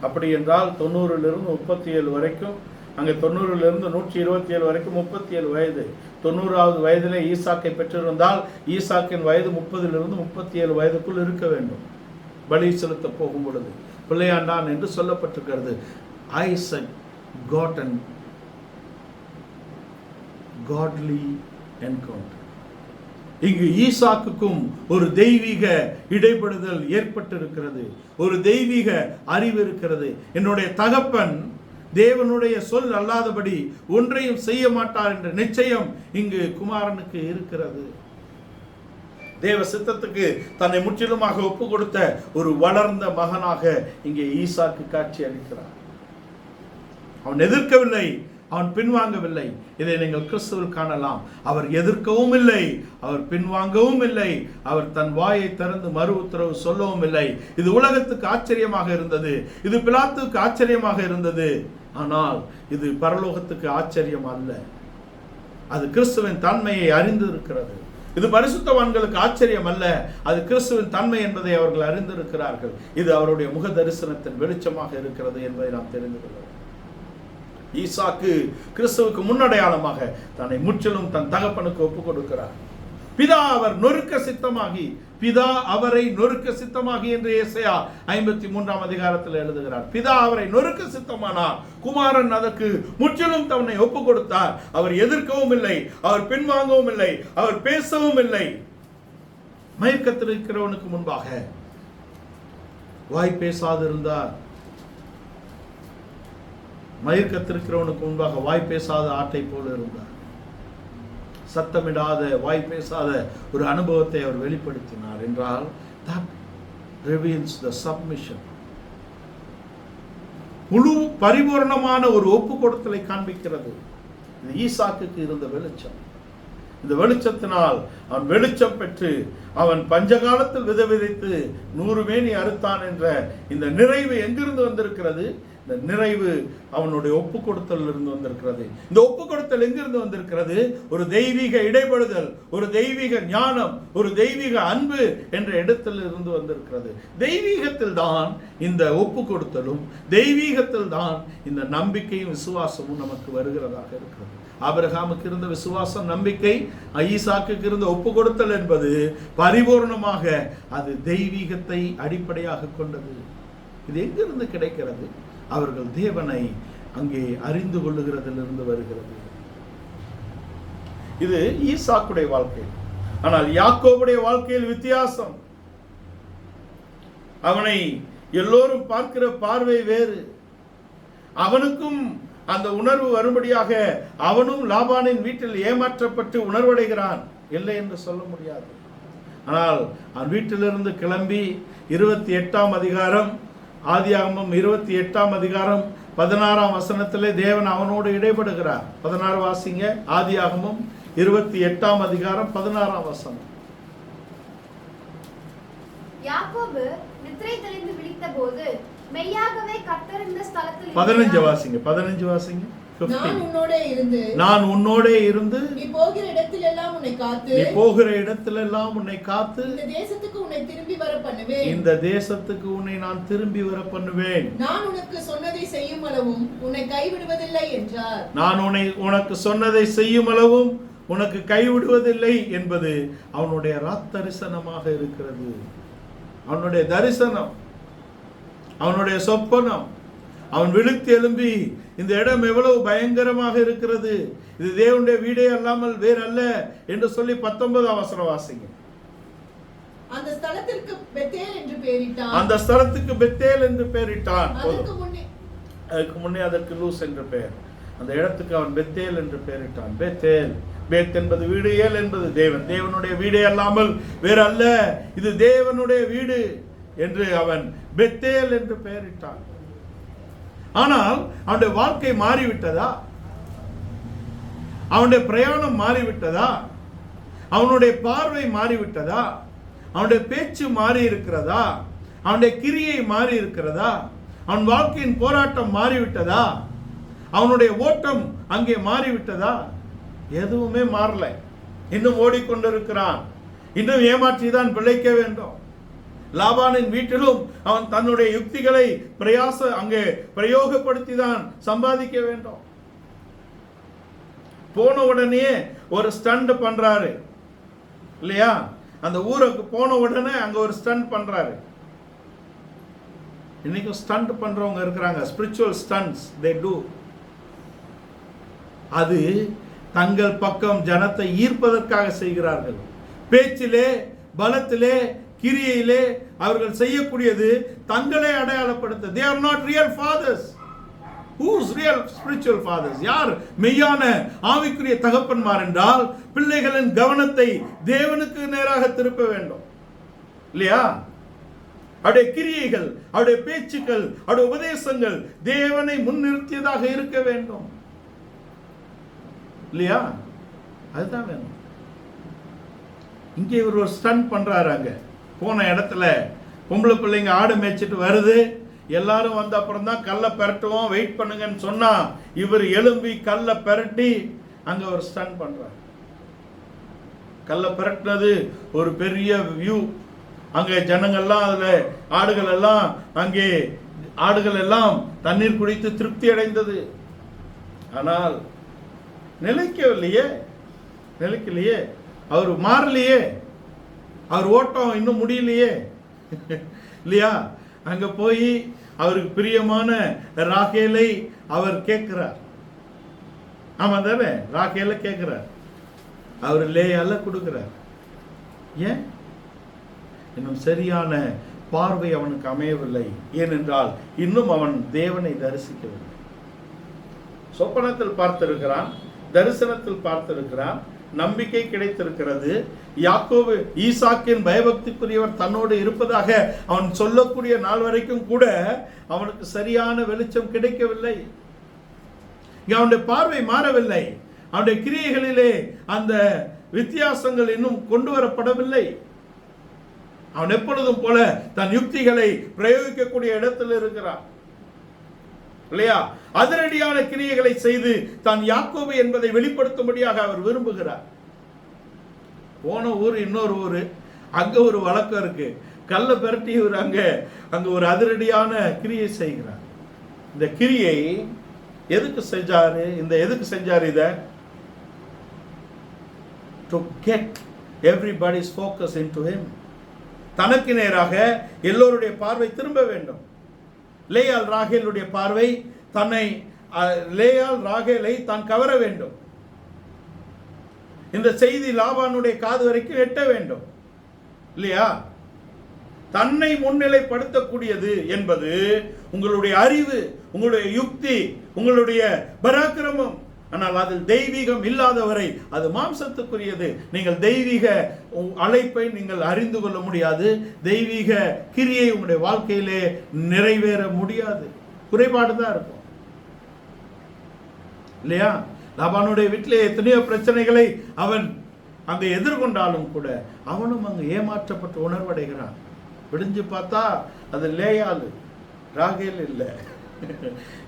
அப்படி என்றால் 90லிருந்து 37 வரைக்கும், அங்கே 90லிருந்து 127 வரைக்கும் 37 வயது. 90வது வயதிலே ஈசாக்கை பெற்றிருந்தால் ஈசாக்கின் வயது 30லிருந்து 37 வயதுக்குள் இருக்க வேண்டும் பலி செலுத்த போகும் பொழுது. பிள்ளையாண்டான் என்று சொல்லப்பட்டிருக்கிறது. Isaac got an godly encounter. இங்கு ஈசாக்குக்கும் ஒரு தெய்வீக இடைபடுதல் ஏற்பட்டிருக்கிறது, ஒரு தெய்வீக அறிவு இருக்கிறது. என்னுடைய தகப்பன் தேவனுடைய சொல் அல்லாதபடி ஒன்றையும் செய்ய மாட்டார் என்ற நிச்சயம் இங்கு குமாரனுக்கு இருக்கிறது. தேவ சித்தத்துக்கு தன்னை முற்றிலுமாக ஒப்பு கொடுத்த ஒரு வளர்ந்த மகனாக இங்கே ஈசாக்கு காட்சி அளிக்கிறார். அவன் எதிர்க்கவில்லை, அவன் பின்வாங்கவில்லை. இதை நீங்கள் கிறிஸ்துவில் காணலாம். அவர் எதிர்க்கவும் இல்லை, அவர் பின்வாங்கவும் இல்லை, அவர் தன் வாயை திறந்து மறு உத்தரவு சொல்லவும் இல்லை. இது உலகத்துக்கு ஆச்சரியமாக இருந்தது, இது பிலாத்துக்கு ஆச்சரியமாக இருந்தது. ஆனால் இது பரலோகத்துக்கு ஆச்சரியம் அல்ல. அது கிறிஸ்துவின் தன்மையை அறிந்து இருக்கிறது. இது பரிசுத்தவான்களுக்கு ஆச்சரியம் அல்ல, அது கிறிஸ்துவின் தன்மை என்பதை அவர்கள் அறிந்திருக்கிறார்கள். இது அவருடைய முக தரிசனத்தின் வெளிச்சமாக இருக்கிறது என்பதை நாம் தெரிந்து கொள்கிறோம். ஈசாக்கு கிறிஸ்துவுக்கு முன்னடையாளமாக தன்னை முற்றிலும் தன் தகப்பனுக்கு ஒப்புக் கொடுக்கிறார். பிதா அவர் நொறுக்க சித்தமாகி, பிதா அவரை நொறுக்க சித்தமாகி என்று ஏசாயா 53ஆம் அதிகாரத்தில் எழுதுகிறார். பிதா அவரை நொறுக்க சித்தமானார், குமாரன் அதற்கு முற்றிலும் தன்னை ஒப்புக் கொடுத்தார். அவர் எதிர்க்கவும் இல்லை, அவர் பின்வாங்கவும் இல்லை, அவர் பேசவும் இல்லை. மயக்கத்திருக்கிறவனுக்கு முன்பாக வாய் பேசாதிருந்தார். மயக்கத்திருக்கிறவனுக்கு முன்பாக வாய் பேசாத ஆட்டை போல இருந்தார். சத்தமிடாத, வாய் பேசாத ஒரு அனுபவத்தை அவர் வெளிப்படுத்தினார் என்றால் that reveals the submission. முழு பரிபூர்ணமான ஒரு ஒப்பு கொடுத்தலை காண்பிக்கிறது. இது ஈசாக்குக்கு இருந்த வெளிச்சம். இந்த வெளிச்சத்தினால் அவன் வெளிச்சம் பெற்று அவன் பஞ்சகாலத்தில் விதைத்து 100 மேனி அறுத்தான் என்ற இந்த நிறைவு எங்கிருந்து வந்திருக்கிறது? இந்த நிறைவு அவனுடைய ஒப்பு கொடுத்தல் இருந்து வந்திருக்கிறது. இந்த ஒப்பு கொடுத்தல் எங்கிருந்து வந்திருக்கிறது? ஒரு தெய்வீக இடைபடுதல், ஒரு தெய்வீக ஞானம், ஒரு தெய்வீக அன்பு என்ற இடத்தில் இருந்து வந்திருக்கிறது. தெய்வீகத்தில் தான் இந்த ஒப்பு கொடுத்தலும், தெய்வீகத்தில் தான் இந்த நம்பிக்கையும் விசுவாசமும் நமக்கு வருகிறதாக இருக்கிறது. ஆபிரகாமுக்கு இருந்த விசுவாசம், நம்பிக்கை, ஈசாக்குக்கு இருந்த ஒப்பு கொடுத்தல் என்பது பரிபூர்ணமாக அது தெய்வீகத்தை அடிப்படையாக கொண்டது. இது எங்கிருந்து கிடைக்கிறது? அவர்கள் தேவனை அங்கே அறிந்து கொள்ளுகிறதிலிருந்து வருகிறது. இது ஈசாக்குடைய வாழ்க்கை. ஆனால் யாக்கோபுடைய வாழ்க்கையில் வித்தியாசம். அவனை எல்லோரும் பார்க்கிற பார்வை வேறு. அவனுக்கும் அந்த உணர்வு வரும்படியாக அவனும் லாபானின் வீட்டில் ஏமாற்றப்பட்டு உணர்வடைகிறான். இல்லை என்று சொல்ல முடியாது. ஆனால் அவன் வீட்டிலிருந்து கிளம்பி 28ஆம் அதிகாரம், ஆதியாகமம் 28ஆம் அதிகாரம் 16ஆம் வசனத்திலே தேவன் அவனோடு இடைபடுகிறார். 16 வாசிங்க. ஆதியாகமம் 28ஆம் அதிகாரம் 16ஆம் வசனம். யாக்கோபு நித்திரை தெளிந்து விழித்தபோது மெய்யாகவே கர்த்தர் இந்த ஸ்தலத்தில் 15 வாசிங்க. 15 வாசிங்க. நான் உன்னோடே இருந்து நீ போகிற இடத்திலெல்லாம் உன்னை காத்து இந்த தேசத்துக்கு உன்னை திரும்பி வர பண்ணுவேன். இந்த தேசத்துக்கு உன்னை நான் திரும்பி வர பண்ணுவேன். நான் உனக்கு சொன்னதை செய்யும் அளவும் உன்னை கைவிடுவதில்லை என்றார். நான் உனக்கு சொன்னதை செய்யும் அளவும் உனக்கு கைவிடுவதில்லை என்பது அவனுடைய ராத்தரிசனமாக இருக்கிறது. அவனுடைய தரிசனம், அவனுடைய சொப்பனம். அவன் விழித்து எழும்பி இந்த இடம் எவ்வளவு பயங்கரமாக இருக்கிறது, இது தேவனுடைய வீடே அல்லாமல் வேறல்ல என்று சொல்லி 19ஆம் வசனம் வாசிங்க. அந்த ஸ்தலத்திற்கு பெத்தேல் என்று பெயரிட்டான். அந்த ஸ்தலத்துக்கு பெத்தேல் என்று பெயரிட்டான். அதுக்கு முன்னே அதற்கு லூஸ் என்று பெயர். அந்த இடத்துக்கு அவன் பெத்தேல் என்று பெயரிட்டான். பெத்தேல், பேத் என்பது வீடு, ஏல் என்பது தேவன். தேவனுடைய வீடே அல்லாமல் வேற அல்ல, இது தேவனுடைய வீடு என்று அவன் பெத்தேல் என்று பெயரிட்டான். ஆனால் அவனுடைய வாழ்க்கை மாறிவிட்டதா? அவனுடைய பிரயாணம் மாறிவிட்டதா? அவனுடைய பார்வை மாறிவிட்டதா? அவனுடைய பேச்சு மாறி இருக்கிறதா? அவனுடைய கிரியை மாறி இருக்கிறதா? அவன் வாழ்க்கையின் போராட்டம் மாறிவிட்டதா? அவனுடைய ஓட்டம் அங்கே மாறிவிட்டதா? எதுவுமே மாறல. இன்னும் ஓடிக்கொண்டிருக்கிறான். இன்னும் ஏமாற்றி தான் பிழைக்க வேண்டும். லாபானின் வீட்டிலும் அவன் தன்னுடைய யுக்திகளை அங்கே பிரயோகப்படுத்தி தான் சம்பாதிக்க வேண்டும். போன உடனே ஒரு ஸ்டண்ட் பண்றாரு இல்லையா? அந்த ஊருக்கு போன உடனே அங்க ஒரு ஸ்டண்ட் பண்றாரு. இன்னைக்கும் ஸ்டண்ட் பண்றவங்க இருக்கிறாங்க. Spiritual stunts they do. அது தங்கள் பக்கம் ஜனத்தை ஈர்ப்பதற்காக செய்கிறார்கள். பேச்சிலே, பலத்திலே, கிரியையிலே அவர்கள் செய்யக்கூடியது தங்களை அடையாளப்படுத்த. they are not real fathers. who's real spiritual fathers? யார் மெய்யான ஆவிக்குரிய தகப்பன்மார் என்றால் பிள்ளைகளின் கவனத்தை தேவனுக்கு நேராக திருப்ப வேண்டும் இல்லையா? அவருடைய கிரியைகள், அவருடைய பேச்சுக்கள், அவருடைய உபதேசங்கள் தேவனை முன்னிறுத்தியதாக இருக்க வேண்டும் இல்லையா? அதுதான் வேணும். இங்கே இவர் ஒரு ஸ்டன் பண்றாரு. அங்க போன இடத்துல பொம்பளை பிள்ளைங்க ஆடு மேய்ச்சிட்டு வருது. எல்லாரும் வந்த அப்புறம் தான் கல்லை பெரட்டுவோம், வெயிட் பண்ணுங்கன்னு சொன்னா இவர் எழும்பி கல்லை பெரட்டி அங்க ஒரு ஸ்டன் பண்றார். கல்லை பெரட்டினது ஒரு பெரிய வியூ. அங்கே ஜனங்கள்லாம், அதுல ஆடுகள் எல்லாம், அங்கே ஆடுகள் எல்லாம் தண்ணீர் குடித்து திருப்தி அடைந்தது. ஆனால் நிலைக்கலையே, அவர் மாறலையே, அவர் ஓட்டம் இன்னும் முடியலையே இல்லையா? அங்க போய் அவருக்கு பிரியமான ராகேலை அவர் கேட்கிறார். ஆமா தானே? ராகேல கேட்கிறார். அவர் லேயால கொடுக்கிறார். ஏன்? இன்னும் சரியான பார்வை அவனுக்கு அமையவில்லை. ஏனென்றால் இன்னும் அவன் தேவனை தரிசிக்கவில்லை. சொப்பனத்தில் பார்த்திருக்கிறான், தரிசனத்தில் பார்த்திருக்கிறான், நம்பிக்கை கிடைத்திருக்கிறது. யாக்கோபு ஈசாக்கின் பயபக்திக்குரியவர் தன்னோடு இருப்பதாக அவன் சொல்லக்கூடிய நாள் வரைக்கும் கூட அவனுக்கு சரியான வெளிச்சம் கிடைக்கவில்லை. அவனுடைய பார்வை மாறவில்லை. அவனுடைய கிரியைகளிலே அந்த வித்தியாசங்கள் இன்னும் கொண்டு வரப்படவில்லை. அவன் எப்பொழுதும் போல தன் யுக்திகளை பிரயோகிக்கக்கூடிய இடத்தில் இருக்கிறான். இல்லையா? அதிரடியான கிரியைகளை செய்து தான் யாக்கோபு என்பதை வெளிப்படுத்தும்படியாக அவர் விரும்புகிறார். போன ஊர் இன்னொரு ஊர், அங்க ஒரு வழக்கம் இருக்கு. கல்ல பெரட்டி அங்க ஒரு அதிரடியான கிரியை செய்கிறார். இந்த கிரியை எதுக்கு செஞ்சாரு? எதுக்கு செஞ்சாரு? இத to get everybody's focus into him. தனக்கு நேராக எல்லோருடைய பார்வை திரும்ப வேண்டும். லேயாள் ராகேலுடைய பார்வை லேயாள் ராகேலை தான் கவர வேண்டும். இந்த செய்தி லாபானுடைய காது வரைக்கும் எட்ட வேண்டும், இல்லையா? தன்னை முன்னிலைப்படுத்தக்கூடியது என்பது உங்களுடைய அறிவு, உங்களுடைய யுக்தி, உங்களுடைய பராக்கிரமம். ஆனால் அதில் தெய்வீகம் இல்லாதவரை அது மாம்சத்துக்குரியது. நீங்கள் தெய்வீக அழைப்பை நீங்கள் அறிந்து கொள்ள முடியாது. தெய்வீக கிரியை உங்களுடைய வாழ்க்கையிலே நிறைவேற முடியாது. குறைபாடு தான் இருக்கும், இல்லையா? லாபானுடைய வீட்டிலே எத்தனையோ பிரச்சனைகளை அவன் அங்கே எதிர்கொண்டாலும் கூட அவனும் அங்கு ஏமாற்றப்பட்டு உணர்வடைகிறான். விடிஞ்சு பார்த்தா அது லேயாள், ராகேல் இல்லை.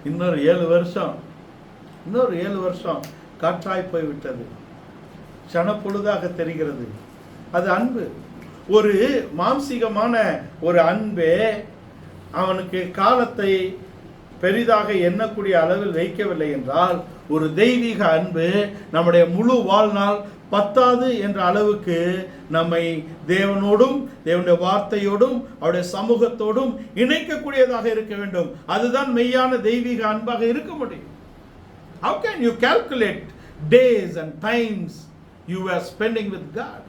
இன்னொரு 7 வருஷம் காற்றாய் போய்விட்டது. சனப்பொழுதாக தெரிகிறது. அது அன்பு. ஒரு மாம்சீகமான ஒரு அன்பே அவனுக்கு காலத்தை பெரிதாக எண்ணக்கூடிய அளவில் வைக்கவில்லை என்றால், ஒரு தெய்வீக அன்பு நம்முடைய முழு வாழ்நாள் பத்தாது என்ற அளவுக்கு நம்மை தேவனோடும் தேவனுடைய வார்த்தையோடும் அவருடைய சமூகத்தோடும் இணைக்கக்கூடியதாக இருக்க வேண்டும். அதுதான் மெய்யான தெய்வீக அன்பாக இருக்க முடியும். How can you calculate days and times you were spending with God?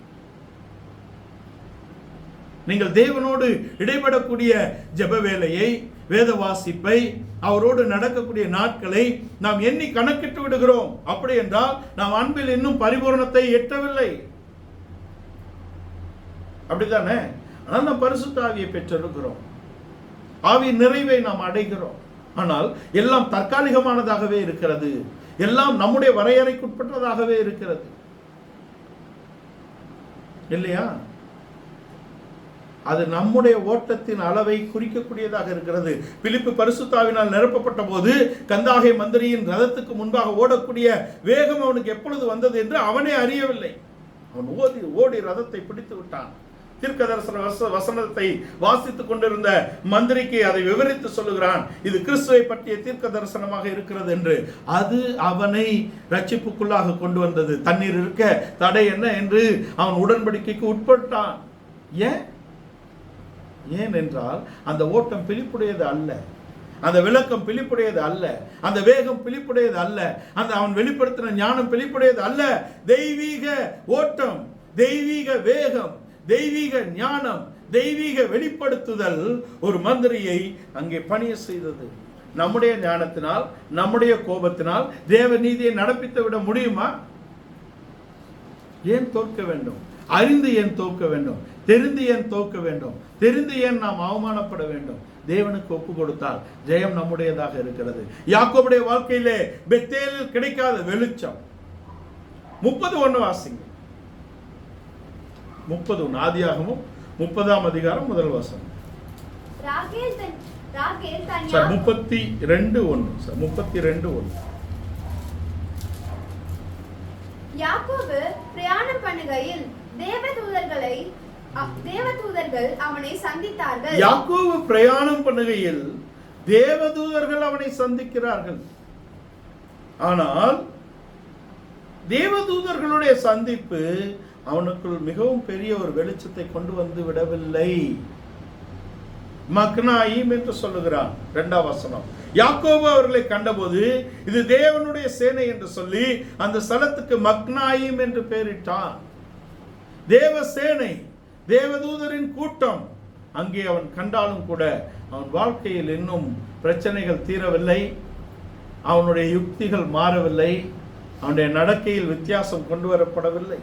நீங்கள் தேவனோடு இடைபடக்கூடிய ஜெப வேலையை, வேத வாசிப்பை, அவரோடு நடக்கக்கூடிய நாட்களை நாம் எண்ணி கணக்கிட்டு விடுகிறோம். அப்படி என்றால் நாம் அன்பில் இன்னும் பரிபூரணத்தை எட்டவில்லை. அப்படித்தானே? ஆனால் நாம் பரிசுத்த ஆவியை பெற்றிருக்கிறோம். ஆவியின் நிறைவை நாம் அடைகிறோம். ஆனால் எல்லாம் தற்காலிகமானதாகவே இருக்கிறது. எல்லாம் நம்முடைய வரையறைக்குட்பட்டதாகவே இருக்கிறது, இல்லையா? அது நம்முடைய ஓட்டத்தின் அளவை குறிக்கக்கூடியதாக இருக்கிறது. பிலிப்பு பரிசுத்தாவினால் நிரப்பப்பட்ட போது கந்தாகை மந்திரியின் ரதத்துக்கு முன்பாக ஓடக்கூடிய வேகம் அவனுக்கு எப்பொழுது வந்தது என்று அவனே அறியவில்லை. அவன் ஓடி ரதத்தை பிடித்து விட்டான். தீர்க்க தரிசன வசனத்தை வாசித்துக் கொண்டிருந்த மந்திரிக்கு அதை விவரித்து சொல்லுகிறான். இது கிறிஸ்துவை பற்றிய தீர்க்க தரிசனமாக இருக்கிறது என்று. அது அவனை ரட்சிப்புக்குள்ளாக கொண்டு வந்தது. தண்ணீர் இருக்க தடை என்ன என்று அவன் உடன்படிக்கைக்கு உட்பட்டான். ஏன் என்றால் அந்த ஓட்டம் பிலிப்புடையது அல்ல, அந்த விளக்கம் பிலிப்புடையது அல்ல, அந்த வேகம் பிலிப்புடையது அல்ல, அந்த அவன் வெளிப்படுத்தின ஞானம் பிலிப்புடையது அல்ல. தெய்வீக ஓட்டம், தெய்வீக வேகம், தெய்வீக ஞானம், தெய்வீக வெளிப்படுத்துதல் ஒரு மந்திரியை அங்கே பணிய செய்தது. நம்முடைய ஞானத்தினால், நம்முடைய கோபத்தினால் தேவ நீதியை நடப்பித்து விட முடியுமா? ஏன் தோற்க வேண்டும்? அறிந்து ஏன் தோற்க வேண்டும்? தெரிந்து ஏன் தோற்க வேண்டும்? தெரிந்து ஏன் நாம் அவமானப்பட வேண்டும்? தேவனுக்கு ஒப்பு கொடுத்தால் ஜெயம் நம்முடையதாக இருக்கிறது. யாக்கோபுடைய வாழ்க்கையிலே பெத்தேலில் கிடைக்காத வெளிச்சம். 30:1 வாசிங்க. 30 ஆதியாகமம் 30ஆம் அதிகாரம் முதல் வசனம். 32:1 யாக்கோபு பிரயாணம் பண்ணுகையில் தேவதூதர்கள் அவனை சந்தித்தார்கள். யாக்கோபு பிரயாணம் பண்ணுகையில் தேவதூதர்கள் அவனை சந்திக்கிறார்கள். ஆனால் தேவதூதர்களுடைய சந்திப்பு அவனுக்குள் மிகவும் பெரிய ஒரு வெளிச்சத்தை கொண்டு வந்து விடவில்லை. மக்னாயிம் என்று சொல்லுகிறான் 2ஆம் வசனம். யாக்கோபு அவர்களை கண்டபோது இது தேவனுடைய சேனை என்று சொல்லி அந்த ஸ்தலத்துக்கு மக்னாயிம் என்று பெயரிட்டான். தேவ சேனை, தேவதூதரின் கூட்டம் அங்கே அவன் கண்டாலும் கூட அவன் வாழ்க்கையில் இன்னும் பிரச்சனைகள் தீரவில்லை, அவனுடைய யுக்திகள் மாறவில்லை, அவனுடைய நடக்கையில் வித்தியாசம் கொண்டு வரப்படவில்லை.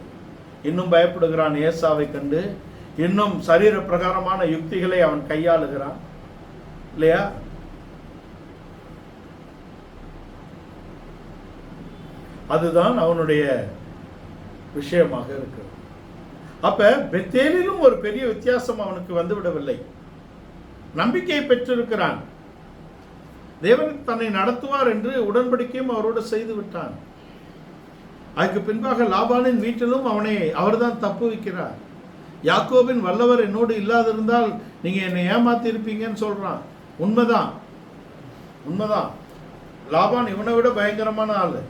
இன்னும் பயப்படுகிறான் ஏசாவை கண்டு. இன்னும் சரீர பிரகாரமான யுக்திகளை அவன் கையாளுகிறான், இல்லையா? அதுதான் அவனுடைய விஷயமாக இருக்கிறது. அப்ப பெத்தேலிலும் ஒரு பெரிய வித்தியாசம் அவனுக்கு வந்துவிடவில்லை. நம்பிக்கையை பெற்றிருக்கிறான். தேவன் தன்னை நடத்துவார் என்று உடன்படிக்கையும் அவரோடு செய்து விட்டான். அதுக்கு பின்பாக லாபானின் வீட்டிலும் அவர்தான் தப்பு வைக்கிறார். யாக்கோபின் வல்லவர் என்னோடு இல்லாதிருந்தால் நீங்க என்னை ஏமாத்தி இருப்பீங்கன்னு சொல்றான். உண்மைதான். லாபான் இவனை விட பயங்கரமான ஆளு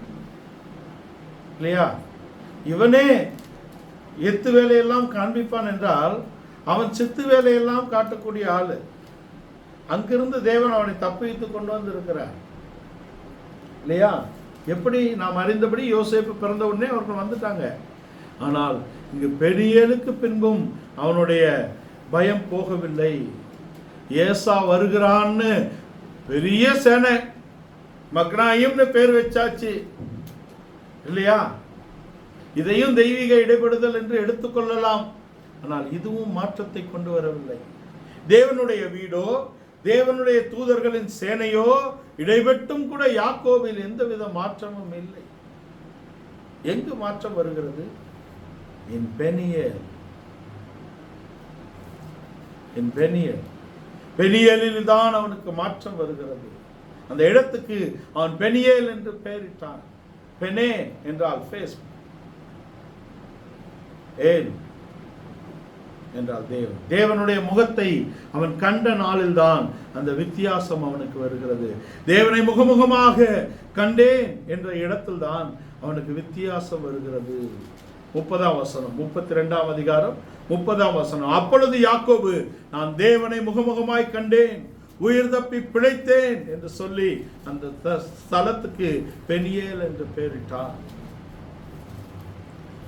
இல்லையா? இவனே எத்து வேலையெல்லாம் காண்பிப்பான் என்றால் அவன் சித்து வேலையெல்லாம் காட்டக்கூடிய ஆளு. அங்கிருந்து தேவன் அவனை தப்பித்து கொண்டு வந்து இருக்கிறார் இல்லையா? எப்படி நாம் அறிந்தபடி யோசேப்பு பிறந்த உடனே அவர்கள் வந்துட்டாங்க. ஆனால் இங்கு பெரியலுக்கு பின்பும் அவனுடைய பயம் போகவில்லை. ஏசா வருகிறான்னு பெரிய சேனை, மக்னாயிம்னு பேர் வச்சாச்சு இல்லையா? இதையும் தெய்வீக இடைபடுதல் என்று எடுத்துக்கொள்ளலாம். ஆனால் இதுவும் மாற்றத்தை கொண்டு வரவில்லை. தேவனுடைய வீடோ தேவனுடைய தூதர்களின் சேனையோ இடைபெட்டும் கூட யாக்கோபில் எந்தவித மாற்றமும் இல்லை. எங்கு மாற்றம் வருகிறது? இன் பெனியேல். பெனியேலில் தான் அவனுக்கு மாற்றம் வருகிறது. அந்த இடத்துக்கு அவன் பெனியேல் என்று பெயரிட்டான். பெனே என்றால் ஃபேஸ், ஏல் என்றால் தேவன். தேவனுடைய முகத்தை அவன் கண்ட நாளில்தான் அந்த வித்தியாசம் அவனுக்கு வருகிறது. தேவனை முகமுகமாக கண்டேன் என்ற இடத்தில் தான் அவனுக்கு வித்தியாசம் வருகிறது. 30ஆம் வசனம், 32ஆம் அதிகாரம் 30ஆம் வசனம். அப்பொழுது யாக்கோபு, நான் தேவனை முகமுகமாய் கண்டேன், உயிர் தப்பி பிழைத்தேன் என்று சொல்லி அந்த ஸ்தலத்துக்கு பெனியேல் என்று பெயரிட்டான்.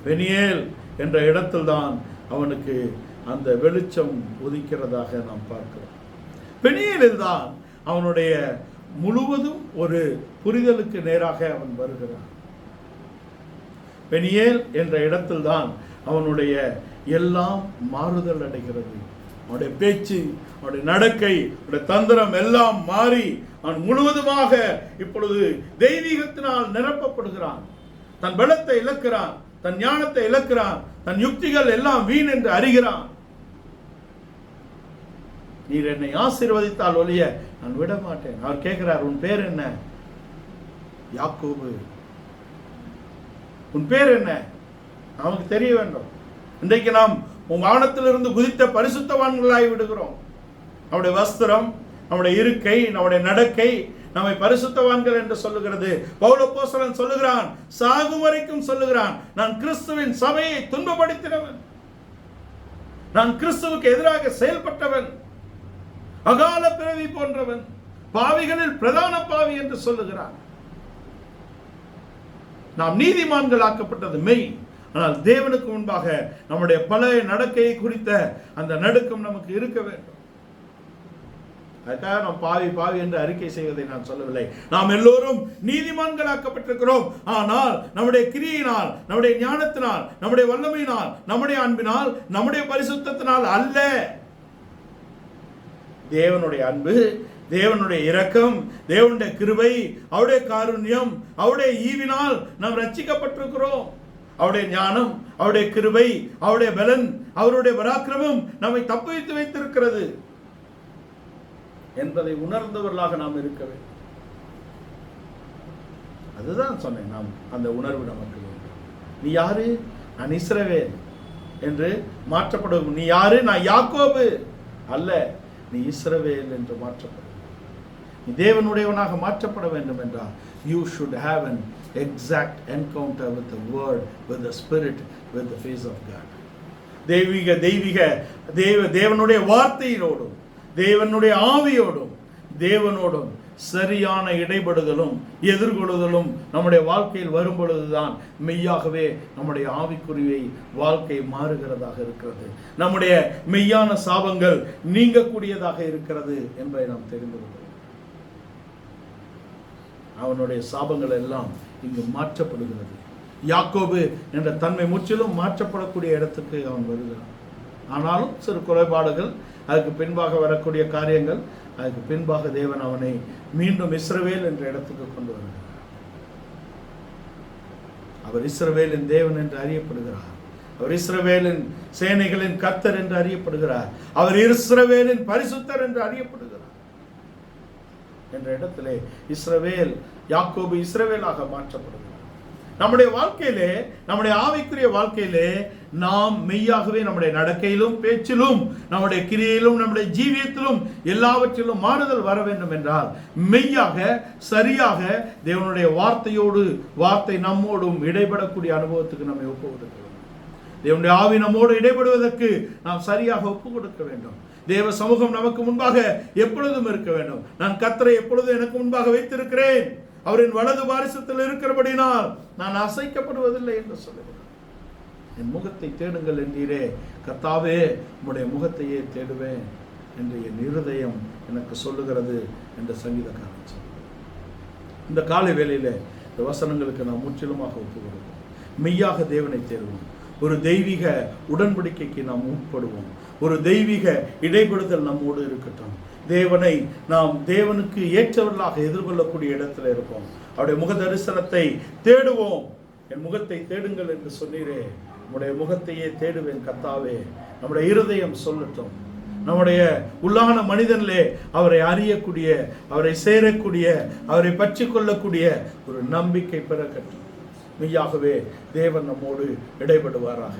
பெனியேல் என்ற இடத்தில் தான் அவனுக்கு அந்த வெளிச்சம் உதிக்கிறதாக நாம் பார்க்கிறோம். பெனியேலில் தான் அவனுடைய முழுவதும் ஒரு புரிதலுக்கு நேராக அவன் வருகிறான். பெனியேல் என்ற இடத்தில் தான் அவனுடைய எல்லாம் மாறுதல் அடைகிறது. அவனுடைய பேச்சு, அவனுடைய நடக்கை, அவனுடைய தந்திரம் எல்லாம் மாறி அவன் முழுவதுமாக இப்பொழுது தெய்வீகத்தினால் நிரப்பப்படுகிறான். தன் பலத்தை இழக்கிறான், தன் ஞானத்தை இழக்கிறான், தன் யுக்திகள் எல்லாம் வீண் என்று அறிகிறான். நீர் என்னை ஆசீர்வதித்தால் ஒழிய நான் விட மாட்டேன். அவர் கேட்கிறார், உன் பேர் என்ன? யாக்கோபு. உன் பேர் என்ன? நமக்கு தெரிய வேண்டும். இன்றைக்கு நாம் உன் வானத்திலிருந்து குதித்த பரிசுத்தவான்களாய் விடுகிறோம். நம்முடைய வஸ்திரம், நம்முடைய இருக்கை, நம்முடைய நடக்கை நம்மை பரிசுத்தவான்கள் என்று சொல்லுகிறது. பவுல் அப்போஸ்தலன் சொல்லுகிறான், சாகும் வரைக்கும் சொல்லுகிறான், நான் கிறிஸ்துவின் சபையை துன்பப்படுத்தினவன், நான் கிறிஸ்துவுக்கு எதிராக செயல்பட்டவன், அகால பிறவி போன்றவன், பாவிகளில் பிரதான பாவி என்று சொல்லுகிறான். நாம் நீதிமான்கள் ஆக்கப்பட்டது மெய். ஆனால் தேவனுக்கு முன்பாக நம்முடைய பழைய நடக்கையை குறித்த அந்த நடுக்கம் நமக்கு இருக்க வேண்டும். அதுக்காக நாம் பாவி என்று அறிக்கை செய்வதை நான் சொல்லவில்லை. நாம் எல்லோரும் நீதிமான்களாக்கப்பட்டிருக்கிறோம். ஆனால் நம்முடைய கிரியினால், நம்முடைய ஞானத்தினால், நம்முடைய வல்லமையினால், நம்முடைய அன்பினால், நம்முடைய பரிசுத்தத்தினால் அல்ல. தேவனுடைய அன்பு, தேவனுடைய இரக்கம், தேவனுடைய கிருபை, அவருடைய காருண்யம், அவருடைய ஈவினால் நாம் ரட்சிக்கப்பட்டிருக்கிறோம். அவருடைய ஞானம், அவருடைய கிருபை, அவருடைய பலன், அவருடைய பராக்கிரமம் நம்மை தப்புவித்து வைத்திருக்கிறது என்பதை உணர்ந்தவர்களாக நாம் இருக்க வேண்டும். அதுதான் சொன்னேன், நாம் அந்த உணர்வு நமக்கு வேண்டும். நீ யாரு? நான் இஸ்ரவேல் என்று மாற்றப்படும். நீ யாரு? நான் யாக்கோபு அல்ல, நீ இஸ்ரவேல் என்று மாற்றப்படும். நீ தேவனுடையவனாக மாற்றப்பட வேண்டும் என்றால் you should have an exact encounter with the word, with the spirit, with the face of God. தேவனுடைய வார்த்தையோடும், தேவனுடைய ஆவியோடும், தேவனோடும் சரியான இடைபடுதலும் எதிர்கொள்ளுதலும் நம்முடைய வாழ்க்கையில் வரும் பொழுதுதான் மெய்யாகவே நம்முடைய ஆவிக்குரிய வாழ்க்கை மாறுகிறதாக இருக்கிறது. நம்முடைய மெய்யான சாபங்கள் நீங்கக்கூடியதாக இருக்கிறது என்பதை நாம் தெரிந்து கொள்கிறோம். அவனுடைய சாபங்கள் எல்லாம் இங்கு மாற்றப்படுகிறது. யாக்கோபு என்ற தன்மை முற்றிலும் மாற்றப்படக்கூடிய இடத்துக்கு அவன் வருகிறான். ஆனாலும் சிறு குறைபாடுகள், அதுக்கு பின்பாக வரக்கூடிய காரியங்கள், அதுக்கு பின்பாக தேவன் அவனை மீண்டும் இஸ்ரவேல் என்ற இடத்துக்கு கொண்டு வருகிறார். அவர் இஸ்ரவேலின் தேவன் என்று அறியப்படுகிறார். அவர் இஸ்ரவேலின் சேனைகளின் கர்த்தர் என்று அறியப்படுகிறார். அவர் இஸ்ரவேலின் பரிசுத்தர் என்று அறியப்படுகிறார். என்ற இடத்திலே இஸ்ரவேல், யாக்கோபு இஸ்ரவேலாக மாற்றப்படுகிறார். நம்முடைய வாழ்க்கையிலே, நம்முடைய ஆவிக்குரிய வாழ்க்கையிலே நாம் மெய்யாகவே நம்முடைய நடக்கையிலும், பேச்சிலும், நம்முடைய கிரியையிலும், நம்முடைய ஜீவியத்திலும் எல்லாவற்றிலும் மாறுதல் வர வேண்டும் என்றால் மெய்யாக, சரியாக தேவனுடைய வார்த்தையோடு, வார்த்தை நம்மோடும் இடைபடக்கூடிய அனுபவத்துக்கு நம்மை ஒப்பு கொடுக்க வேண்டும். தேவனுடைய ஆவி நம்மோடு இடைபடுவதற்கு நாம் சரியாக ஒப்பு கொடுக்க வேண்டும். தேவ சமூகம் நமக்கு முன்பாக எப்பொழுதும் இருக்க வேண்டும். நான் கர்த்தரை எப்பொழுதும் எனக்கு முன்பாக வைத்திருக்கிறேன், அவரின் வலது பாரிசத்தில் இருக்கிறபடினால் நான் அசைக்கப்படுவதில்லை என்று சொல்லுகிறார். என் முகத்தை தேடுங்கள் என்றீரே, கர்த்தாவே உம்முடைய முகத்தையே தேடுவேன் என்று என் இருதயம் எனக்கு சொல்லுகிறது என்று சங்கீதக்காரன் சொல்லுகிறார். இந்த காலை வேளையில இந்த வசனங்களுக்கு நாம் முற்றிலுமாக ஒப்பு கொடுப்போம். மெய்யாக தேவனை தேடுவோம். ஒரு தெய்வீக உடன்படிக்கைக்கு நாம் உட்படுவோம். ஒரு தெய்வீக இடைபடுதல் நம்மோடு இருக்கட்டும். தேவனை நாம் தேவனுக்கு ஏற்றவர்களாக எதிர்கொள்ளக்கூடிய இடத்துல இருப்போம். அவருடைய முக தரிசனத்தை தேடுவோம். என் முகத்தை தேடுங்கள் என்று சொன்னீரே, நம்முடைய முகத்தையே தேடுவேன் கர்த்தாவே. நம்முடைய இருதயம் சொல்லட்டும். நம்முடைய உள்ளான மனிதனிலே அவரை அறியக்கூடிய, அவரை சேரக்கூடிய, அவரை பற்றி கொள்ளக்கூடிய ஒரு நம்பிக்கை பிறக்கட்டும். மெய்யாகவே தேவன் நம்மோடு இடைபடுவாராக.